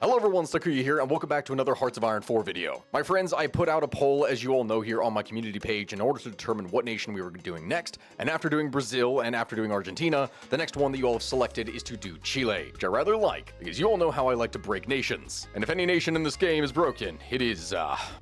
Hello everyone, Sakuya here, and welcome back to another Hearts of Iron 4 video. My friends, I put out a poll, as you all know, here on my community page in order to determine what nation we were doing next, and after doing Brazil and after doing Argentina, the next one that you all have selected is to do Chile, which I rather like, because you all know how I like to break nations. And if any nation in this game is broken, it is,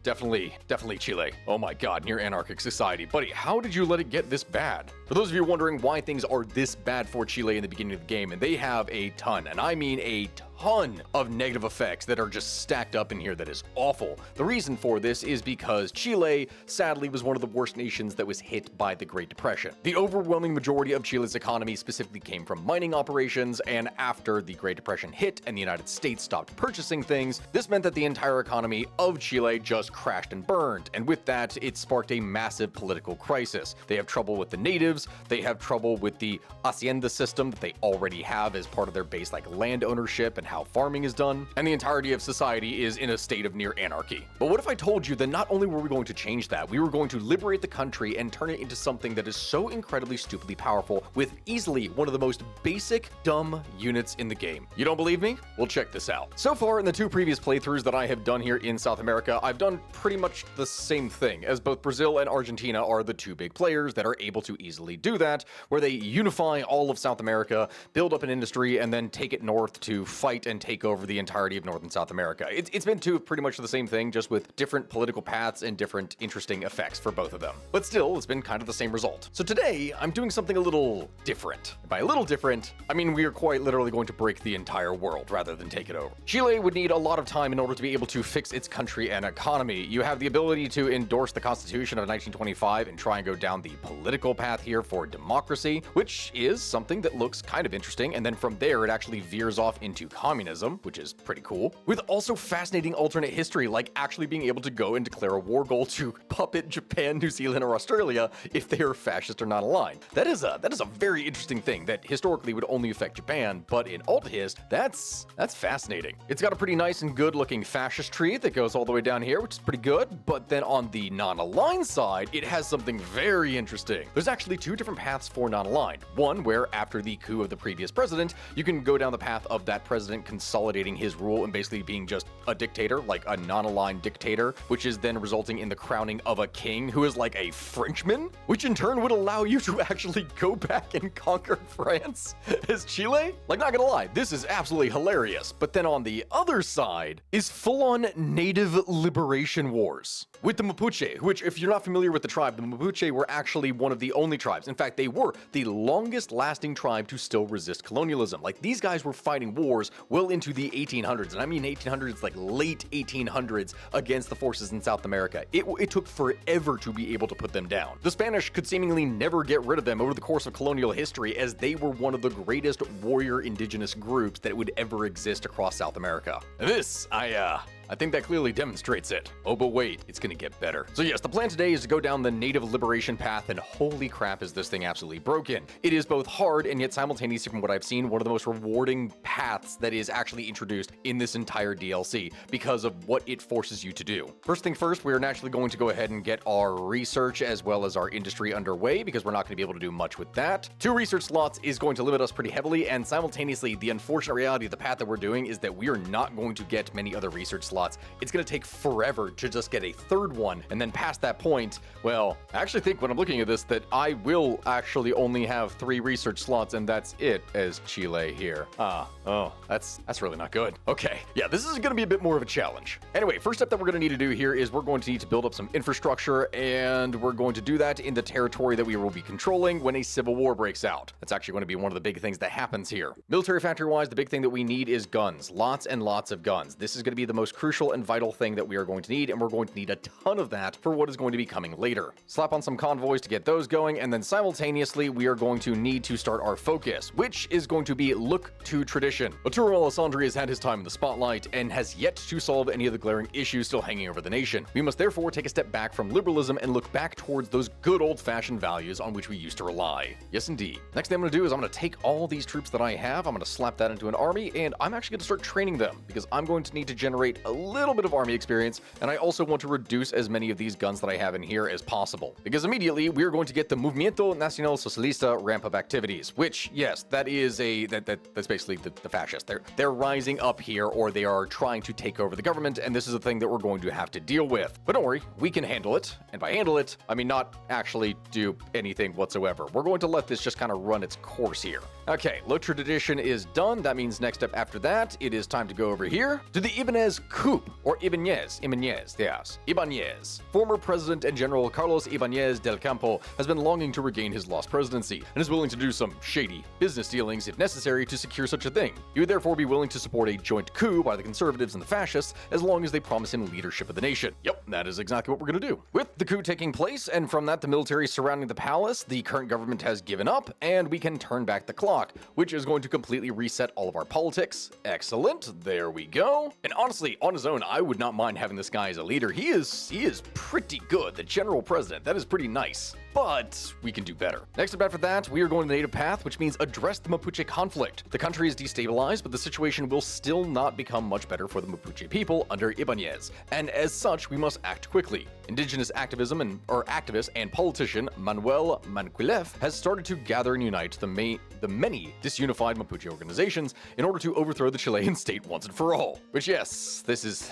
definitely Chile. Oh my god, near anarchic society. Buddy, how did you let it get this bad? For those of you wondering why things are this bad for Chile in the beginning of the game, and they have a ton, and I mean a ton of negative effects that are just stacked up in here that is awful. The reason for this is because Chile, sadly, was one of the worst nations that was hit by the Great Depression. The overwhelming majority of Chile's economy specifically came from mining operations, and after the Great Depression hit and the United States stopped purchasing things, this meant that the entire economy of Chile just crashed and burned, and with that, it sparked a massive political crisis. They have trouble with the natives, they have trouble with the hacienda system that they already have as part of their base, like land ownership and how farming is done, and the entirety of society is in a state of near anarchy. But what if I told you that not only were we going to change that, we were going to liberate the country and turn it into something that is so incredibly stupidly powerful with easily one of the most basic dumb units in the game? You don't believe me? Well, check this out. So far in the two previous playthroughs that I have done here in South America, I've done pretty much the same thing, as both Brazil and Argentina are the two big players that are able to easily do that, where they unify all of South America, build up an industry, and then take it north to fight and take over the entirety of North and South America. It's been pretty much the same thing, just with different political paths and different interesting effects for both of them. But still, it's been kind of the same result. So today, I'm doing something a little different. By a little different, I mean we are quite literally going to break the entire world rather than take it over. Chile would need a lot of time in order to be able to fix its country and economy. You have the ability to endorse the Constitution of 1925 and try and go down the political path here for democracy, which is something that looks kind of interesting, and then from there it actually veers off into communism, which is pretty cool, with also fascinating alternate history, like actually being able to go and declare a war goal to puppet Japan, New Zealand, or Australia if they are fascist or not aligned. That is a very interesting thing that historically would only affect Japan, but in alt-hist, that's fascinating. It's got a pretty nice and good looking fascist tree that goes all the way down here, which is pretty good, but then on the non-aligned side, it has something very interesting. There's actually two different paths for non-aligned. One where after the coup of the previous president, you can go down the path of that president consolidating his rule and basically being just a dictator, like a non-aligned dictator, which is then resulting in the crowning of a king who is like a Frenchman, which in turn would allow you to actually go back and conquer France as Chile? Like, not gonna lie, this is absolutely hilarious. But then on the other side is full-on native liberation wars with the Mapuche, which, if you're not familiar with the tribe, the Mapuche were actually one of the only tribes. In fact, they were the longest lasting tribe to still resist colonialism. Like, these guys were fighting wars well into the 1800s, and I mean 1800s, like late 1800s, against the forces in South America. It took forever to be able to put them down. The Spanish could seemingly never get rid of them over the course of colonial history, as they were one of the greatest warrior indigenous groups that would ever exist across South America. And this, I think that clearly demonstrates it. Oh, but wait, it's gonna get better. So yes, the plan today is to go down the native liberation path, and holy crap is this thing absolutely broken. It is both hard and yet simultaneously, from what I've seen, one of the most rewarding paths that is actually introduced in this entire DLC because of what it forces you to do. First thing first, we are naturally going to go ahead and get our research as well as our industry underway, because we're not gonna be able to do much with that. 2 research slots is going to limit us pretty heavily, and simultaneously, the unfortunate reality of the path that we're doing is that we are not going to get many other research slots. It's going to take forever to just get a third one, and then past that point, well, I actually think when I'm looking at this that I will actually only have 3 research slots, and that's it as Chile here. Oh, that's really not good. Okay, yeah, this is going to be a bit more of a challenge. Anyway, first step that we're going to need to do here is we're going to need to build up some infrastructure, and we're going to do that in the territory that we will be controlling when a civil war breaks out. That's actually going to be one of the big things that happens here. Military factory-wise, the big thing that we need is guns. Lots and lots of guns. This is going to be the most crucial and vital thing that we are going to need, and we're going to need a ton of that for what is going to be coming later. Slap on some convoys to get those going, and then simultaneously we are going to need to start our focus, which is going to be look to tradition. Arturo Alessandri has had his time in the spotlight and has yet to solve any of the glaring issues still hanging over the nation. We must therefore take a step back from liberalism and look back towards those good old-fashioned values on which we used to rely. Yes, indeed. Next thing I'm going to do is I'm going to take all these troops that I have, I'm going to slap that into an army, and I'm actually going to start training them, because I'm going to need to generate at little bit of army experience, and I also want to reduce as many of these guns that I have in here as possible. Because immediately, we're going to get the Movimiento Nacional Socialista ramp-up activities, which, yes, that is that's basically the fascists. They're rising up here, or they are trying to take over the government, and this is a thing that we're going to have to deal with. But don't worry, we can handle it, and by handle it, I mean not actually do anything whatsoever. We're going to let this just kind of run its course here. Okay, low tradition is done. That means next up after that, it is time to go over here to the Ibanez coup, or Ibanez, yes. Ibanez. Former President and General Carlos Ibanez del Campo has been longing to regain his lost presidency, and is willing to do some shady business dealings if necessary to secure such a thing. He would therefore be willing to support a joint coup by the conservatives and the fascists, as long as they promise him leadership of the nation. Yep, that is exactly what we're gonna do. With the coup taking place, and from that the military surrounding the palace, the current government has given up, and we can turn back the clock, which is going to completely reset all of our politics. Excellent, there we go. And honestly, on his own, I would not mind having this guy as a leader. He is pretty good, the general president. That is pretty nice. But we can do better. Next up after that, we are going the native path, which means address the Mapuche conflict. The country is destabilized, but the situation will still not become much better for the Mapuche people under Ibanez, and as such, we must act quickly. Indigenous activist and politician Manuel Manquilef has started to gather and unite the many disunified Mapuche organizations in order to overthrow the Chilean state once and for all. Which, yes, this is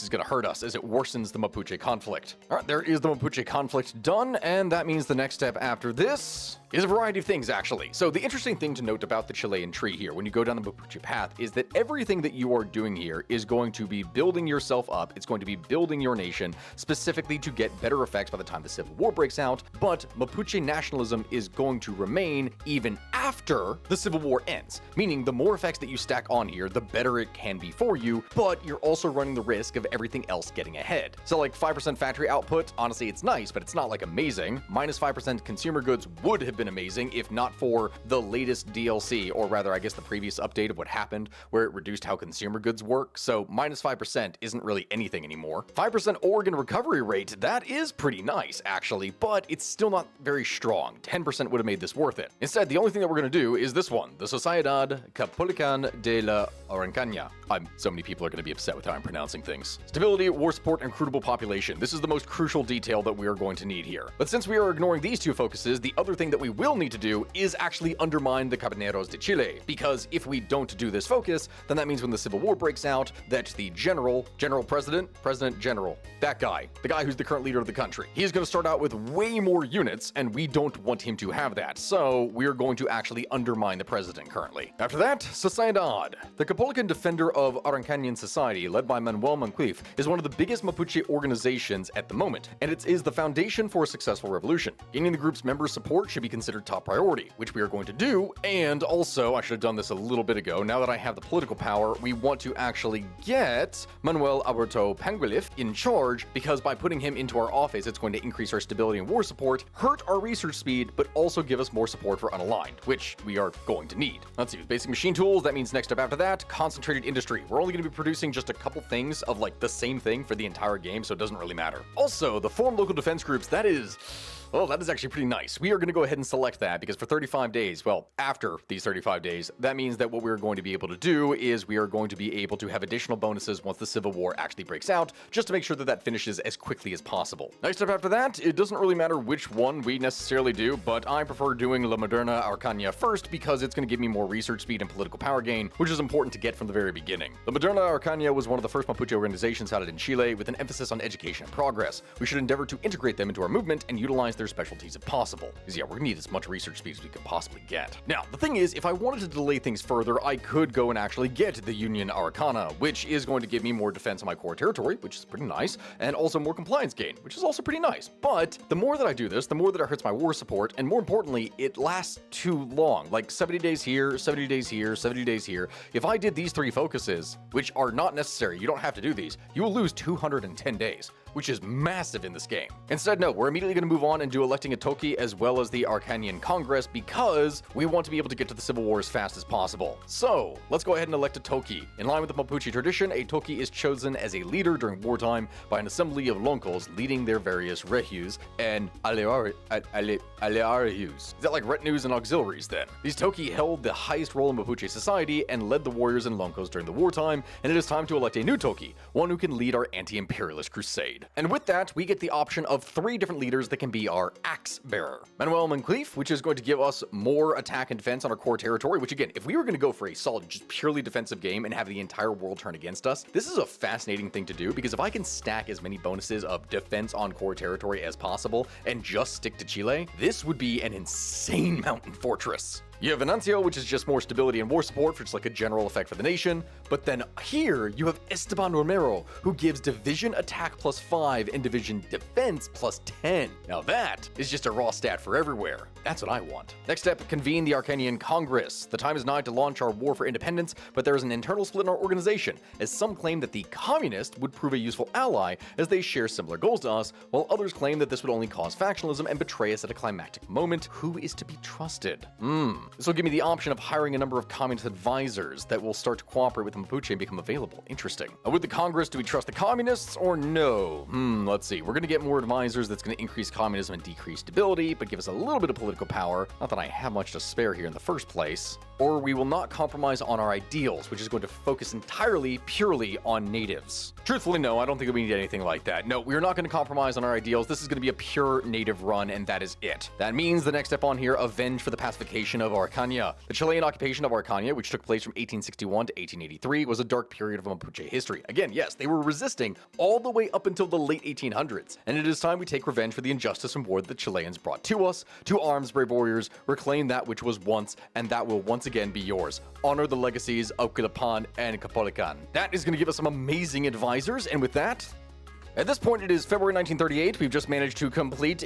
gonna hurt us as it worsens the Mapuche conflict. All right, there is the Mapuche conflict done, and that means the next step after this is a variety of things, actually. So the interesting thing to note about the Chilean tree here, when you go down the Mapuche path, is that everything that you are doing here is going to be building yourself up. It's going to be building your nation, specifically to get better effects by the time the Civil War breaks out, but Mapuche nationalism is going to remain even after the Civil War ends, meaning the more effects that you stack on here, the better it can be for you, but you're also running the risk of everything else getting ahead. So like 5% factory output, honestly, it's nice, but it's not like amazing. Minus 5% consumer goods would have been amazing if not for the latest DLC, or rather, I guess the previous update of what happened, where it reduced how consumer goods work. So minus 5% isn't really anything anymore. 5% organ recovery rate, that is pretty nice, actually, but it's still not very strong. 10% would have made this worth it. Instead, the only thing that we're going to do is this one, the Sociedad Capulican de la Araucanía. So many people are going to be upset with how I'm pronouncing things. Stability, war support, and recruitable population. This is the most crucial detail that we are going to need here. But since we are ignoring these two focuses, the other thing that we will need to do is actually undermine the Carabineros de Chile. Because if we don't do this focus, then that means when the Civil War breaks out, that the president general, that guy, the guy who's the current leader of the country, he's going to start out with way more units, and we don't want him to have that. So we're going to actually undermine the president currently. After that, Sociedad. The Capulican Defender of Araucanian Society, led by Manuel Manquilef, is one of the biggest Mapuche organizations at the moment, and it is the foundation for a successful revolution. Gaining the group's members' support should be considered top priority, which we are going to do, and also, I should have done this a little bit ago, now that I have the political power, we want to actually get Manuel Alberto Panguilef in charge, because by putting him into our office, it's going to increase our stability and war support, hurt our research speed, but also give us more support for unaligned, which we are going to need. Let's see, basic machine tools, that means next up after that, concentrated industry. We're only going to be producing just a couple things of like the same thing for the entire game, so it doesn't really matter. Also, the form local defense groups, that is actually pretty nice. We are going to go ahead and select that because for 35 days, well, after these 35 days, that means that what we're going to be able to do is we are going to be able to have additional bonuses once the Civil War actually breaks out, just to make sure that that finishes as quickly as possible. Next up after that, it doesn't really matter which one we necessarily do, but I prefer doing La Moderna Araucanía first because it's going to give me more research speed and political power gain, which is important to get from the very beginning. La Moderna Araucanía was one of the first Mapuche organizations founded in Chile with an emphasis on education and progress. We should endeavor to integrate them into our movement and utilize their specialties if possible. Because yeah, we're gonna need as much research speed as we could possibly get. Now, the thing is, if I wanted to delay things further, I could go and actually get the Union Araucana, which is going to give me more defense on my core territory, which is pretty nice, and also more compliance gain, which is also pretty nice. But the more that I do this, the more that it hurts my war support, and more importantly, it lasts too long. Like 70 days here, 70 days here, 70 days here. If I did these three focuses, which are not necessary, you don't have to do these, you will lose 210 days. which is massive in this game. Instead, no, we're immediately going to move on and do electing a Toki as well as the Arcanian Congress because we want to be able to get to the Civil War as fast as possible. So, let's go ahead and elect a Toki. In line with the Mapuche tradition, a Toki is chosen as a leader during wartime by an assembly of loncos leading their various rehues and alearius. Is that like retinues and auxiliaries then? These Toki held the highest role in Mapuche society and led the warriors and loncos during the wartime, and it is time to elect a new Toki, one who can lead our anti-imperialist crusade. And with that, we get the option of 3 different leaders that can be our axe bearer. Manuel Monclif, which is going to give us more attack and defense on our core territory, which again, if we were going to go for a solid, just purely defensive game and have the entire world turn against us, this is a fascinating thing to do because if I can stack as many bonuses of defense on core territory as possible and just stick to Chile, this would be an insane mountain fortress. You have Venancio, which is just more stability and war support for just like a general effect for the nation. But then here you have Esteban Romero, who gives division attack +5 and division defense +10. Now that is just a raw stat for everywhere. That's what I want. Next step, convene the Arcanian Congress. The time is nigh to launch our war for independence, but there is an internal split in our organization, as some claim that the communists would prove a useful ally as they share similar goals to us, while others claim that this would only cause factionalism and betray us at a climactic moment. Who is to be trusted? This will give me the option of hiring a number of communist advisors that will start to cooperate with the Mapuche and become available. Interesting. With the Congress, do we trust the communists or no? Let's see. We're going to get more advisors that's going to increase communism and decrease stability, but give us a little bit of political power. Not that I have much to spare here in the first place. Or we will not compromise on our ideals, which is going to focus entirely, purely on natives. Truthfully, no, I don't think we need anything like that. No, we're not going to compromise on our ideals. This is going to be a pure native run, and that is it. That means the next step on here, avenge for the pacification of Arcania. The Chilean occupation of Arcania, which took place from 1861 to 1883, was a dark period of Mapuche history. Again, yes, they were resisting all the way up until the late 1800s, and it is time we take revenge for the injustice and war that the Chileans brought to us. To arms, brave warriors, reclaim that which was once, and that will once again be yours. Honor the legacies of Quilapan and Capitulates. That is going to give us some amazing advisors, and with that, at this point, it is February 1938. We've just managed to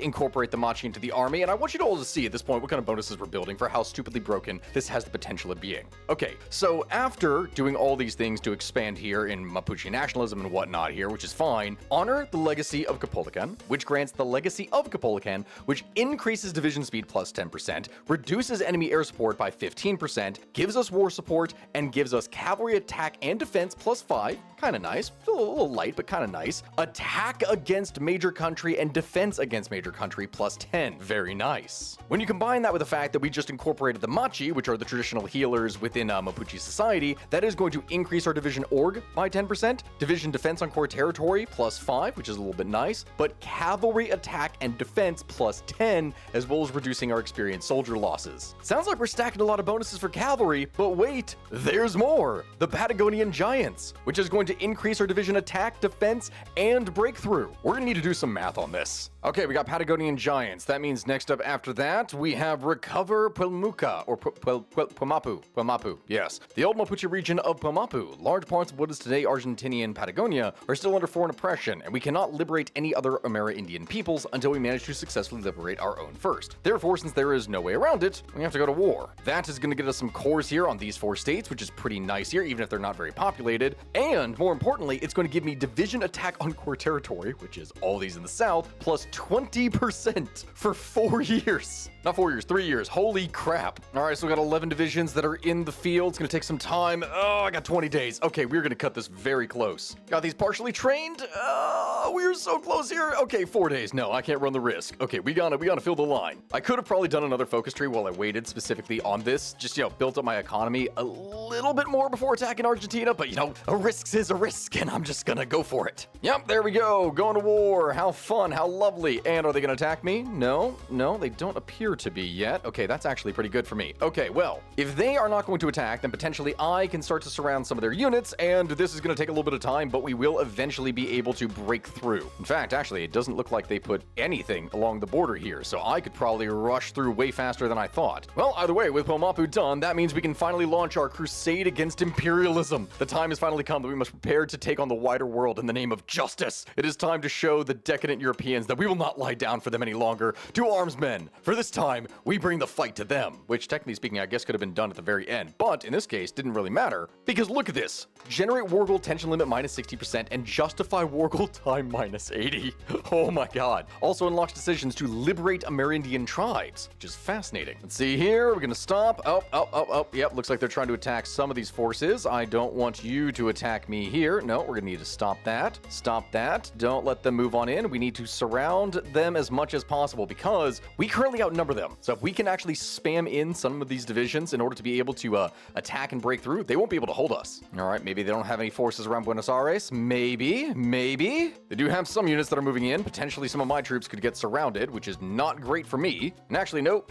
incorporate the Machi into the army, and I want you to all to see at this point what kind of bonuses we're building for how stupidly broken this has the potential of being. Okay, so after doing all these things to expand here in Mapuche nationalism and whatnot here, which is fine, honor the legacy of Capitulates, which grants the legacy of Capitulates, which increases division speed +10%, reduces enemy air support by 15%, gives us war support, and gives us cavalry attack and defense +5, kind of nice, a little light, but kind of nice. Attack against major country and defense against major country +10. Very nice. When you combine that with the fact that we just incorporated the Machi, which are the traditional healers within Mapuche society, that is going to increase our division org by 10%, division defense on core territory +5, which is a little bit nice, but cavalry attack and defense +10, as well as reducing our experienced soldier losses. Sounds like we're stacking a lot of bonuses for cavalry, but wait, there's more. The Patagonian Giants, which is going to increase our division attack, defense, and breakthrough. We're gonna need to do some math on this. Okay, we got Patagonian Giants. That means next up after that, we have Recover Puelmuca, or Puelmapu, yes. The old Mapuche region of Puelmapu. Large parts of what is today Argentinian Patagonia are still under foreign oppression, and we cannot liberate any other Amerindian peoples until we manage to successfully liberate our own first. Therefore, since there is no way around it, we have to go to war. That is gonna get us some cores here on these 4 states, which is pretty nice here, even if they're not very populated. And more importantly, it's going to give me division attack on core territory, which is all these in the south, plus 20% for 4 years. Not 4 years, 3 years. Holy crap. All right, so we got 11 divisions that are in the field. It's going to take some time. Oh, I got 20 days. Okay, we're going to cut this very close. Got these partially trained. Oh, we're so close here. Okay, 4 days. No, I can't run the risk. Okay, we gotta fill the line. I could have probably done another focus tree while I waited specifically on this. Just, built up my economy a little bit more before attacking Argentina, but a risk is a risk, and I'm just gonna go for it. Yep, there we go. Going to war. How fun, how lovely. And are they gonna attack me? No, they don't appear to be yet. Okay, that's actually pretty good for me. Okay, well, if they are not going to attack, then potentially I can start to surround some of their units, and this is gonna take a little bit of time, but we will eventually be able to break through. In fact, actually, it doesn't look like they put anything along the border here, so I could probably rush through way faster than I thought. Well, either way, with Puelmapu done, that means we can finally launch our crusade against imperialism. The time has finally come that we must prepared to take on the wider world in the name of justice. It is time to show the decadent Europeans that we will not lie down for them any longer. To arms, men! For this time, we bring the fight to them. Which, technically speaking, I guess could have been done at the very end, but in this case, didn't really matter. Because look at this. Generate war goal tension limit minus 60% and justify war goal time minus 80. Oh my god. Also unlocks decisions to liberate Amerindian tribes, which is fascinating. Let's see here. We're gonna stop. Oh. Yep, looks like they're trying to attack some of these forces. I don't want you to attack me here. No, we're gonna need to stop that. Stop that. Don't let them move on in. We need to surround them as much as possible because we currently outnumber them. So if we can actually spam in some of these divisions in order to be able to attack and break through, they won't be able to hold us. All right, maybe they don't have any forces around Buenos Aires. Maybe. They do have some units that are moving in. Potentially some of my troops could get surrounded, which is not great for me. And actually, no.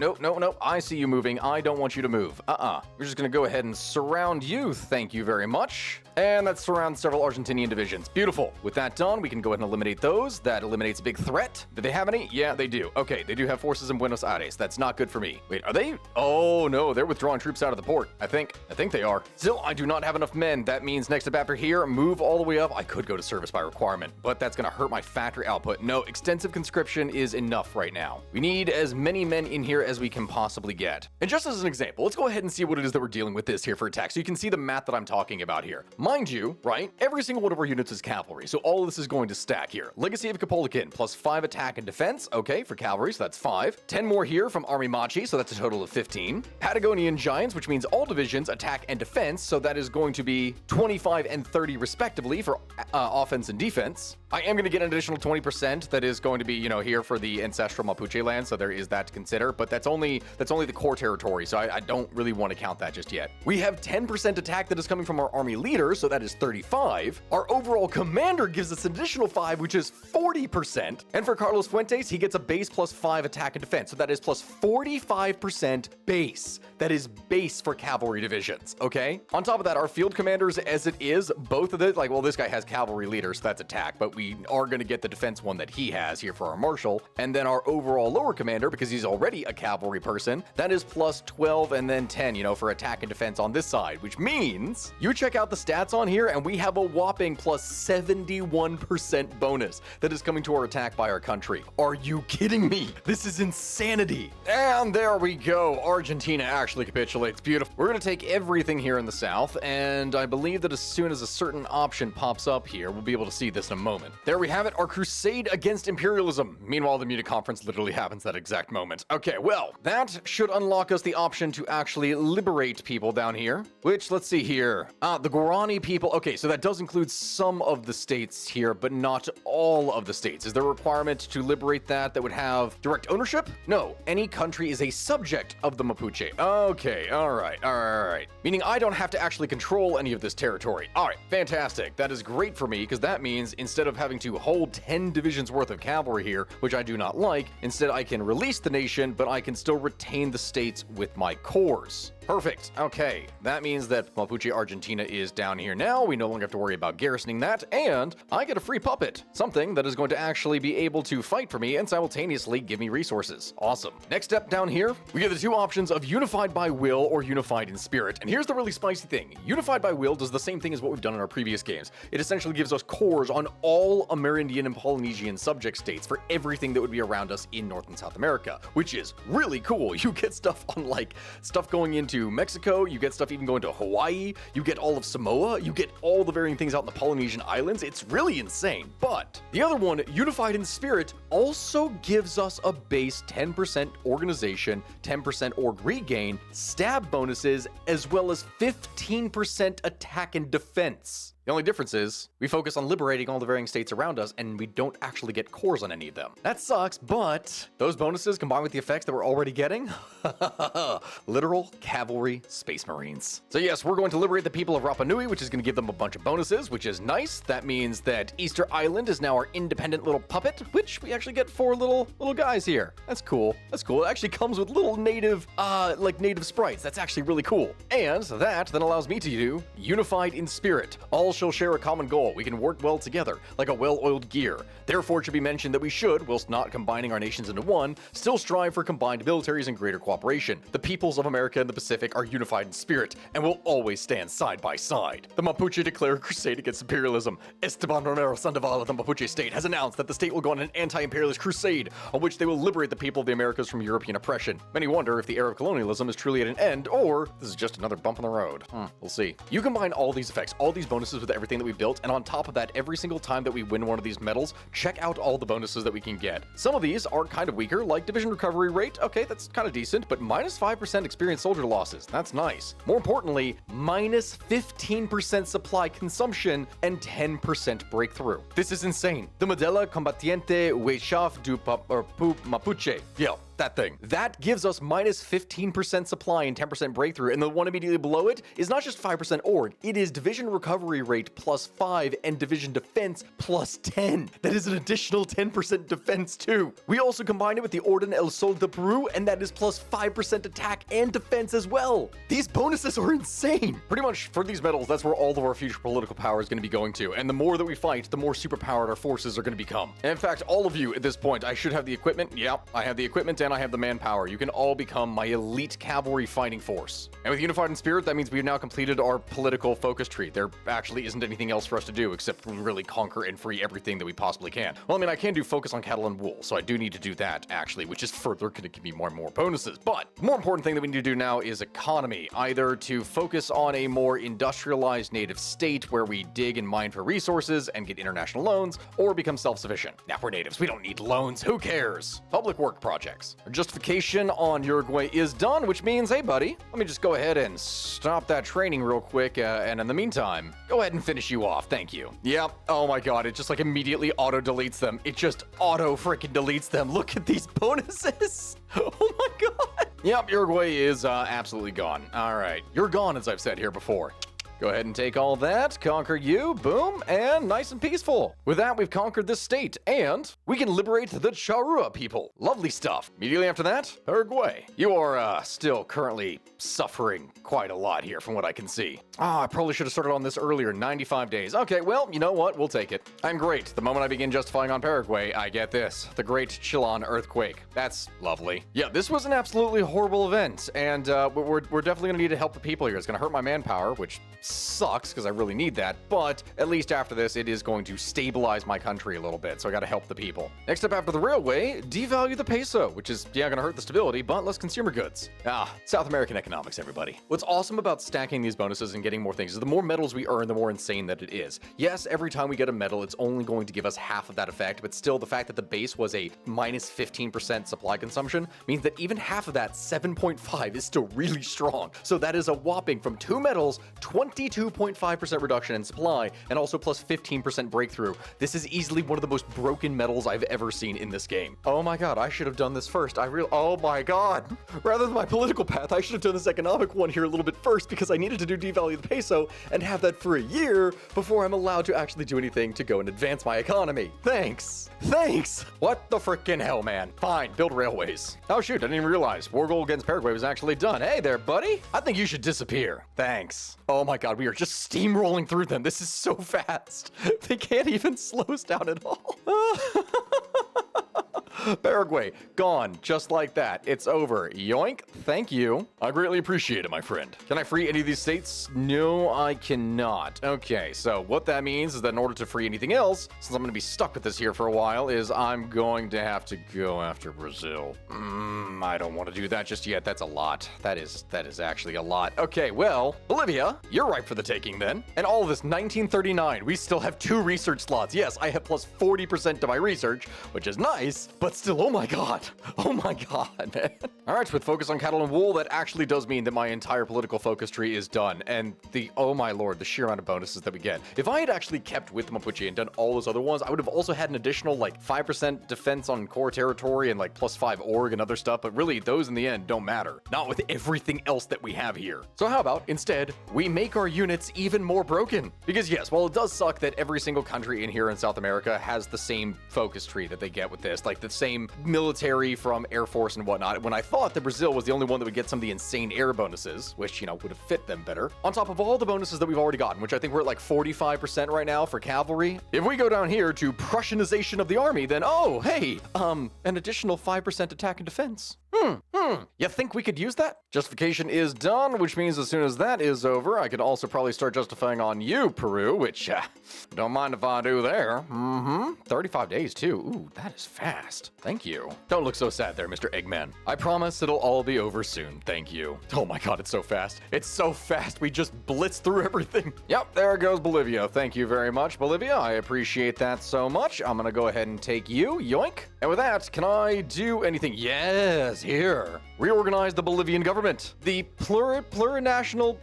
I see you moving. I don't want you to move. We're just gonna go ahead and surround you. Thank you very much. And that surrounds several Argentinian divisions. Beautiful. With that done, we can go ahead and eliminate those. That eliminates a big threat. Do they have any? Yeah, they do. Okay, they do have forces in Buenos Aires. That's not good for me. Wait, are they? Oh, no, they're withdrawing troops out of the port. I think they are. Still, I do not have enough men. That means next up after here, move all the way up. I could go to service by requirement, but that's going to hurt my factory output. No, extensive conscription is enough right now. We need as many men in here as we can possibly get. And just as an example, let's go ahead and see what it is that we're dealing with this here for attack. So you can see the math that I'm talking about here. Mind you, right, every single one of our units is cavalry, so all of this is going to stack here. Legacy of Capolican, plus 5 attack and defense, okay, for cavalry, so that's 5. 10 more here from Army Machi, so that's a total of 15. Patagonian Giants, which means all divisions, attack and defense, so that is going to be 25 and 30 respectively for offense and defense. I am going to get an additional 20% that is going to be, here for the ancestral Mapuche land, so there is that to consider, but that's only the core territory, so I don't really want to count that just yet. We have 10% attack that is coming from our army leader, so that is 35. Our overall commander gives us an additional 5, which is 40%. And for Carlos Fuentes, he gets a base plus 5 attack and defense, so that is plus 45% base. That is base for cavalry divisions, okay? On top of that, our field commanders, as it is, both of it, this guy has cavalry leader, so that's attack, but we are going to get the defense one that he has here for our marshal. And then our overall lower commander, because he's already a cavalry person, that is plus 12 and then 10, for attack and defense on this side, which means you check out the stats on here and we have a whopping plus 71% bonus that is coming to our attack by our country. Are you kidding me? This is insanity. And there we go. Argentina actually capitulates. Beautiful. We're going to take everything here in the south, and I believe that as soon as a certain option pops up here, we'll be able to see this in a moment. There we have it, our crusade against imperialism. Meanwhile, the Munich conference literally happens that exact moment. Okay, well, that should unlock us the option to actually liberate people down here, which, let's see here. The Guarani people. Okay, so that does include some of the states here, but not all of the states. Is there a requirement to liberate that would have direct ownership? No, any country is a subject of the Mapuche. Okay, all right. Meaning I don't have to actually control any of this territory. All right, fantastic. That is great for me, because that means instead of having to hold 10 divisions worth of cavalry here, which I do not like, instead I can release the nation, but I can still retain the states with my cores. Perfect. Okay, that means that Mapuche Argentina is down here now. We no longer have to worry about garrisoning that, and I get a free puppet, something that is going to actually be able to fight for me and simultaneously give me resources. Awesome. Next step down here, we get the two options of Unified by Will or Unified in Spirit. And here's the really spicy thing. Unified by Will does the same thing as what we've done in our previous games. It essentially gives us cores on all Amerindian and Polynesian subject states for everything that would be around us in North and South America, which is really cool. You get stuff on stuff going into Mexico, you get stuff even going to Hawaii, you get all of Samoa, you get all the varying things out in the Polynesian islands. It's really insane. But the other one, Unified in Spirit, also gives us a base 10% organization, 10% org regain, stab bonuses, as well as 15% attack and defense. The only difference is we focus on liberating all the varying states around us, and we don't actually get cores on any of them. That sucks, but those bonuses combined with the effects that we're already getting, literal cavalry space marines. So yes, we're going to liberate the people of Rapa Nui, which is going to give them a bunch of bonuses, which is nice. That means that Easter Island is now our independent little puppet, which we actually get 4 little guys here. That's cool. That's cool. It actually comes with little native, native sprites. That's actually really cool. And that then allows me to do Unified in Spirit. All all shall share a common goal. We can work well together, like a well-oiled gear. Therefore, it should be mentioned that we should, whilst not combining our nations into one, still strive for combined militaries and greater cooperation. The peoples of America and the Pacific are unified in spirit, and will always stand side by side. The Mapuche declare a crusade against imperialism. Esteban Romero Sandoval of the Mapuche state has announced that the state will go on an anti-imperialist crusade, on which they will liberate the people of the Americas from European oppression. Many wonder if the era of colonialism is truly at an end, or this is just another bump in the road. We'll see. You combine all these effects, all these bonuses with everything that we built, and on top of that, every single time that we win one of these medals, check out all the bonuses that we can get. Some of these are kind of weaker, like division recovery rate. Okay, that's kind of decent, but minus 5% experienced soldier losses. That's nice. More importantly, minus 15% supply consumption and 10% breakthrough. This is insane. The Modela Combatiente Hoi4 du Mapuche. Yo, that thing. That gives us minus 15% supply and 10% breakthrough, and the one immediately below it is not just 5% org, it is division recovery rate plus 5 and division defense plus 10. That is an additional 10% defense too. We also combine it with the Orden El Sol de Peru, and that is plus 5% attack and defense as well. These bonuses are insane. Pretty much for these medals, that's where all of our future political power is going to be going to, and the more that we fight, the more superpowered our forces are going to become. And in fact, all of you at this point, I should have the equipment. Yeah, I have the equipment and I have the manpower. You can all become my elite cavalry fighting force. And with Unified in Spirit, that means we've now completed our political focus tree. There actually isn't anything else for us to do except really conquer and free everything that we possibly can. Well, I mean, I can do focus on cattle and wool, so I do need to do that, actually, which is further going to give me more and more bonuses. But the more important thing that we need to do now is economy, either to focus on a more industrialized native state where we dig and mine for resources and get international loans, or become self-sufficient. Now, we're natives. We don't need loans. Who cares? Public work projects. Justification on Uruguay is done, which means, hey buddy, let me just go ahead and stop that training real quick, and in the meantime, go ahead and finish you off, thank you. Yep, oh my god, it just like immediately auto-deletes them. It just auto-freaking deletes them. Look at these bonuses. Oh my god. Yep, Uruguay is absolutely gone. All right, you're gone, as I've said here before. Go ahead and take all that, conquer you, boom, and nice and peaceful. With that, we've conquered this state, and we can liberate the Charrua people. Lovely stuff. Immediately after that, Uruguay. You are still currently suffering quite a lot here from what I can see. I probably should have started on this earlier, 95 days. Okay, well, you know what? We'll take it. I'm great. The moment I begin justifying on Paraguay, I get this. The Great Chilean Earthquake. That's lovely. Yeah, this was an absolutely horrible event, and we're definitely going to need to help the people here. It's going to hurt my manpower, which sucks because I really need that, but at least after this, it is going to stabilize my country a little bit, so I got to help the people. Next up after the railway, devalue the peso, which is, yeah, going to hurt the stability, but less consumer goods. South American economics, everybody. What's awesome about stacking these bonuses and getting more things is the more medals we earn, the more insane that it is. Yes, every time we get a medal, it's only going to give us half of that effect, but still the fact that the base was a minus 15% supply consumption means that even half of that, 7.5, is still really strong. So that is a whopping from 2 medals, 22.5% reduction in supply, and also plus 15% breakthrough. This is easily one of the most broken medals I've ever seen in this game. Oh my god, I should have done this first. Oh my god. Rather than my political path, I should have done this economic one here a little bit first because I needed to do devalue the peso and have that for a year before I'm allowed to actually do anything to go and advance my economy. Thanks. What the frickin' hell, man? Fine, build railways. Oh shoot, I didn't even realize war goal against Paraguay was actually done. Hey there, buddy. I think you should disappear. Thanks. Oh my god, we are just steamrolling through them. This is so fast. They can't even slow us down at all. Paraguay, gone, just like that. It's over. Yoink, thank you. I greatly appreciate it, my friend. Can I free any of these states? No, I cannot. Okay, so what that means is that in order to free anything else, since I'm going to be stuck with this here for a while, is I'm going to have to go after Brazil. I don't want to do that just yet. That's a lot. That is actually a lot. Okay, well, Bolivia, you're ripe for the taking then. And all of this 1939, we still have 2 research slots. Yes, I have plus 40% to my research, which is nice, but still, oh my god, man. All right, with focus on cattle and wool, that actually does mean that my entire political focus tree is done, and oh my lord, the sheer amount of bonuses that we get. If I had actually kept with Mapuche and done all those other ones, I would have also had an additional like 5% defense on core territory and like plus 5 org and other stuff, but really those in the end don't matter. Not with everything else that we have here. So how about instead, we make our units even more broken? Because yes, while it does suck that every single country in here in South America has the same focus tree that they get with this, like the same military from Air Force and whatnot, when I thought that Brazil was the only one that would get some of the insane air bonuses, which, you know, would have fit them better, on top of all the bonuses that we've already gotten, which I think we're at like 45% right now for cavalry. If we go down here to Prussianization of the army, then, oh, hey, an additional 5% attack and defense. You think we could use that? Justification is done, which means as soon as that is over, I could also probably start justifying on you, Peru, which, don't mind if I do there. 35 days, too. Ooh, that is fast. Thank you. Don't look so sad there, Mr. Eggman. I promise it'll all be over soon. Thank you. Oh my god, it's so fast. It's so fast. We just blitz through everything. Yep, there goes Bolivia. Thank you very much, Bolivia. I appreciate that so much. I'm gonna go ahead and take you. Yoink. And with that, can I do anything? Yes, here. Reorganize the Bolivian government. The plurinational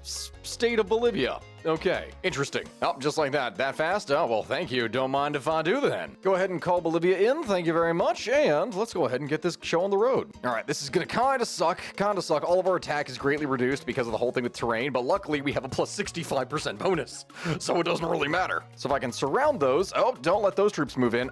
state of Bolivia. Okay, interesting. Oh, just like that. That fast? Oh, well, thank you. Don't mind if I do then. Go ahead and call Bolivia in. Thank you very much. And let's go ahead and get this show on the road. All right, this is gonna kind of suck. All of our attack is greatly reduced because of the whole thing with terrain, but luckily we have a plus 65% bonus, so it doesn't really matter. So if I can surround those, oh, don't let those troops move in.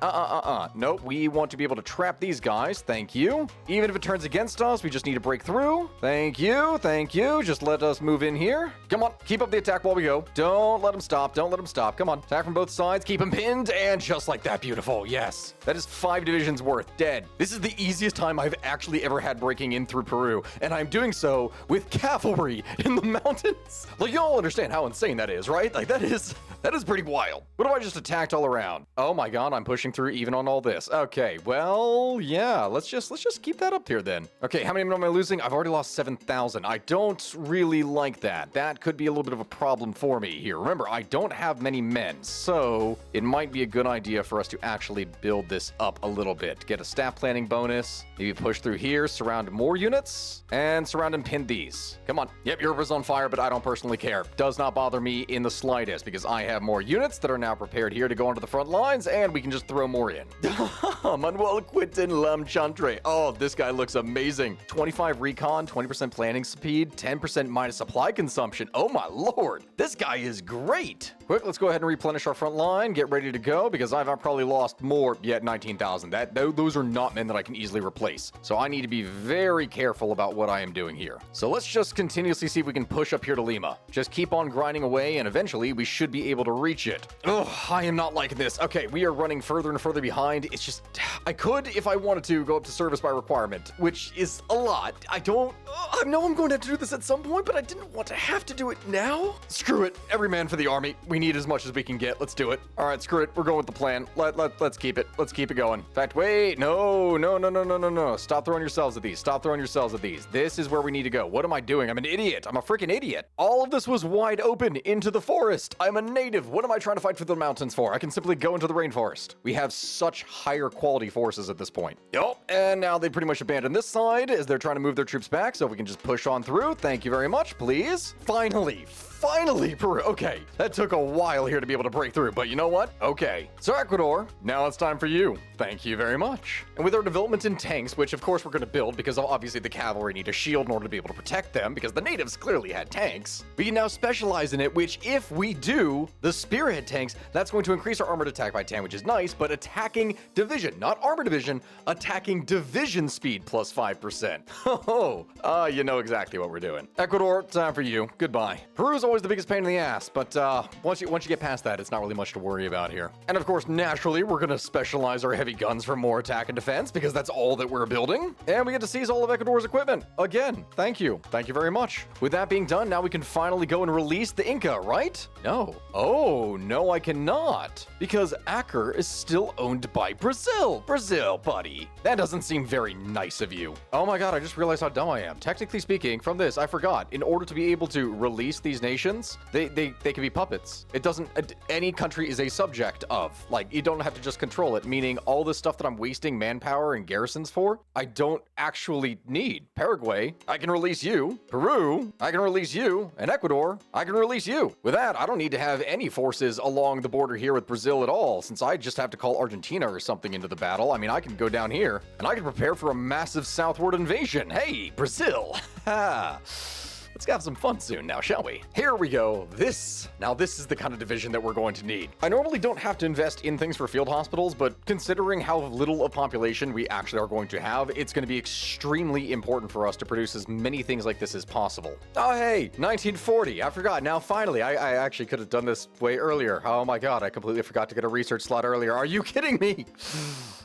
Nope, we want to be able to trap these guys. Thank you. Even if it turns against us, we just need to break through. Thank you. Thank you. Just let us move in here. Come on, keep up the attack while we go. Don't let them stop. Don't let them stop. Come on. Attack from both sides. Keep them pinned. And just like that. Beautiful. Yes. That is 5 divisions worth. Dead. This is the easiest time I've actually ever had breaking in through Peru. And I'm doing so with cavalry in the mountains. Like, you all understand how insane that is, right? Like, that is pretty wild. What if I just attacked all around? Oh my god, I'm pushing through even on all this. Okay, well, yeah. Let's just keep that up here then. Okay, how many men am I losing? I've already lost 7,000. I don't really like that. That could be a little bit of a problem for me here. Remember, I don't have many men, so it might be a good idea for us to actually build this up a little bit. Get a staff planning bonus, maybe push through here, surround more units, and surround and pin these. Come on. Yep, Europa's on fire, but I don't personally care. Does not bother me in the slightest, because I have more units that are now prepared here to go onto the front lines, and we can just throw more in. Manuel Quintin Lamchantre. Oh, this guy looks amazing. 25 recon, 20% planning speed, 10% minus supply consumption. Oh my lord. This guy is great. Quick, let's go ahead and replenish our front line, get ready to go, because I've probably lost more, yet 19,000. Those are not men that I can easily replace. So I need to be very careful about what I am doing here. So let's just continuously see if we can push up here to Lima. Just keep on grinding away, and eventually we should be able to reach it. Oh, I am not liking this. Okay, we are running further and further behind. It's just, I could, if I wanted to, go up to service by requirement, which is a lot. I know I'm going to have to do this at some point, but I didn't want to have to do it now. Screw it. Every man for the army. We need as much as we can get. Let's do it. All right, screw it. We're going with the plan. Let's keep it. Let's keep it going. In fact, wait. No. Stop throwing yourselves at these. Stop throwing yourselves at these. This is where we need to go. What am I doing? I'm an idiot. I'm a freaking idiot. All of this was wide open into the forest. I'm a native. What am I trying to fight for the mountains for? I can simply go into the rainforest. We have such higher quality forces at this point. Yup. And now they pretty much abandoned this side as they're trying to move their troops back, so if we can just push on through. Thank you very much, please. Finally, Peru. Okay, that took a while here to be able to break through, but you know what? Okay, so Ecuador, now it's time for you. Thank you very much. And with our development in tanks, which of course we're going to build because obviously the cavalry need a shield in order to be able to protect them because the natives clearly had tanks, we can now specialize in it, which if we do, the spearhead tanks, that's going to increase our armored attack by 10, which is nice, but attacking division, not armor division, attacking division speed plus 5%. You know exactly what we're doing. Ecuador, time for you. Goodbye. Peru's always the biggest pain in the ass, but once you get past that, it's not really much to worry about here. And of course, naturally, we're going to specialize our heavy guns for more attack and defense because that's all that we're building. And we get to seize all of Ecuador's equipment. Again, thank you. Thank you very much. With that being done, now we can finally go and release the Inca, right? No. Oh, no, I cannot. Because Acre is still owned by Brazil. Brazil, buddy. That doesn't seem very nice of you. Oh my god, I just realized how dumb I am. Technically speaking, from this, I forgot. In order to be able to release these nations, they can be puppets. It doesn't, any country is a subject of. Like, you don't have to just control it, meaning all this stuff that I'm wasting manpower and garrisons for, I don't actually need. Paraguay, I can release you. Peru, I can release you. And Ecuador, I can release you. With that, I don't need to have any forces along the border here with Brazil at all, since I just have to call Argentina or something into the battle. I mean, I can go down here, and I can prepare for a massive southward invasion. Hey, Brazil! Ha! Let's have some fun soon now, shall we? Here we go. Now this is the kind of division that we're going to need. I normally don't have to invest in things for field hospitals, but considering how little of population we actually are going to have, it's going to be extremely important for us to produce as many things like this as possible. Oh, hey, 1940. I forgot. Now, finally, I actually could have done this way earlier. Oh my God, I completely forgot to get a research slot earlier. Are you kidding me?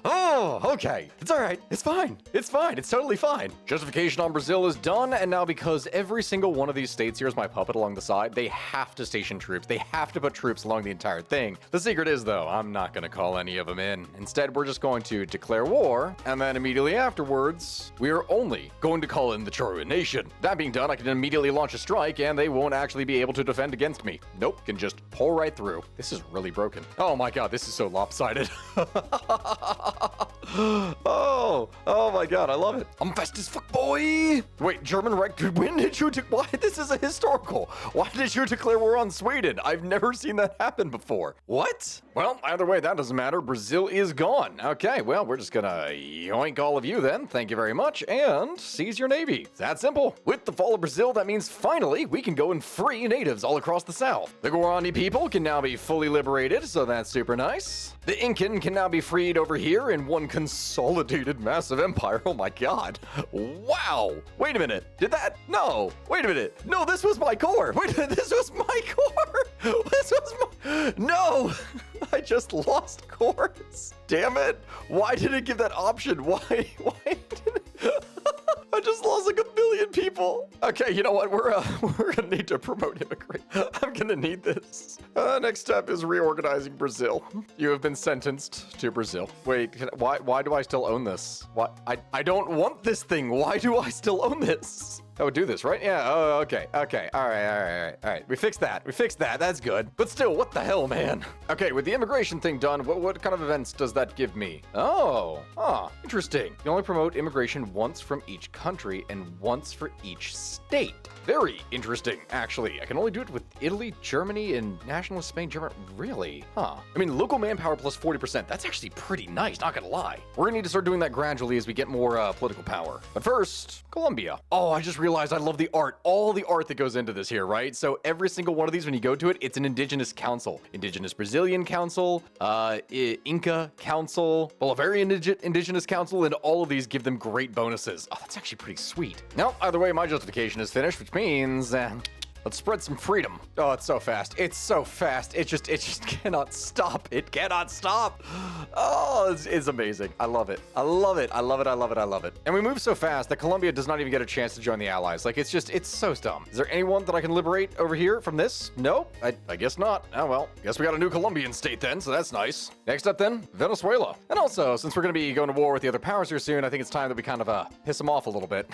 Oh, okay. It's all right. It's fine. It's fine. It's totally fine. Justification on Brazil is done, and now because every single one of these states, here's my puppet along the side, they have to station troops. They have to put troops along the entire thing. The secret is, though, I'm not going to call any of them in. Instead, we're just going to declare war, and then immediately afterwards, we are only going to call in the Choruan nation. That being done, I can immediately launch a strike, and they won't actually be able to defend against me. Nope, can just pull right through. This is really broken. Oh my God, this is so lopsided. Oh my God, I love it. I'm fast as fuck, boy. Wait, German Reich, when did you, why, this is a historical. Why did you declare war on Sweden? I've never seen that happen before. What? Well, either way, that doesn't matter. Brazil is gone. Okay, well, we're just gonna yoink all of you then. Thank you very much, and seize your navy. It's that simple. With the fall of Brazil, that means finally we can go and free natives all across the south. The Guarani people can now be fully liberated, so that's super nice. The Incan can now be freed over here in one consolidated massive empire. Oh my God. Wow. Wait a minute. Did that? No. Wait a minute. No, this was my core. Wait a minute. This was my core. This was my... No. I just lost cores. Damn it. Why did it give that option? Why did it... I just lost like 1 billion people. Okay, you know what? We're gonna need to promote immigration. I'm gonna need this. Next step is reorganizing Brazil. You have been sentenced to Brazil. Wait, why do I still own this? I don't want this thing. Why do I still own this? I would do this, right? Yeah, oh, okay. All right. We fixed that. That's good. But still, what the hell, man? Okay, with the immigration thing done, what kind of events does that give me? Interesting. You only promote immigration once from each country and once for each state. Very interesting, actually. I can only do it with Italy, Germany, and nationalist Spain, Germany. Really? Huh. I mean, local manpower plus 40%. That's actually pretty nice, not gonna lie. We're gonna need to start doing that gradually as we get more political power. But first, Colombia. Oh, I just realized I love the art. All the art that goes into this here, right? So every single one of these, when you go to it, it's an indigenous council. Indigenous Brazilian council, Inca council, Bolivarian indigenous council, and all of these give them great bonuses. Oh, that's actually pretty sweet. Now, either way, my justification is finished, which means let's spread some freedom. Oh, it's so fast. It's so fast. It just cannot stop. It cannot stop. Oh, it's amazing. I love it. I love it. And we move so fast that Colombia does not even get a chance to join the Allies. Like, it's so dumb. Is there anyone that I can liberate over here from this? No, I guess not. Oh, well, guess we got a new Colombian state then, so that's nice. Next up then, Venezuela. And also, since we're going to be going to war with the other powers here soon, I think it's time that we kind of piss them off a little bit.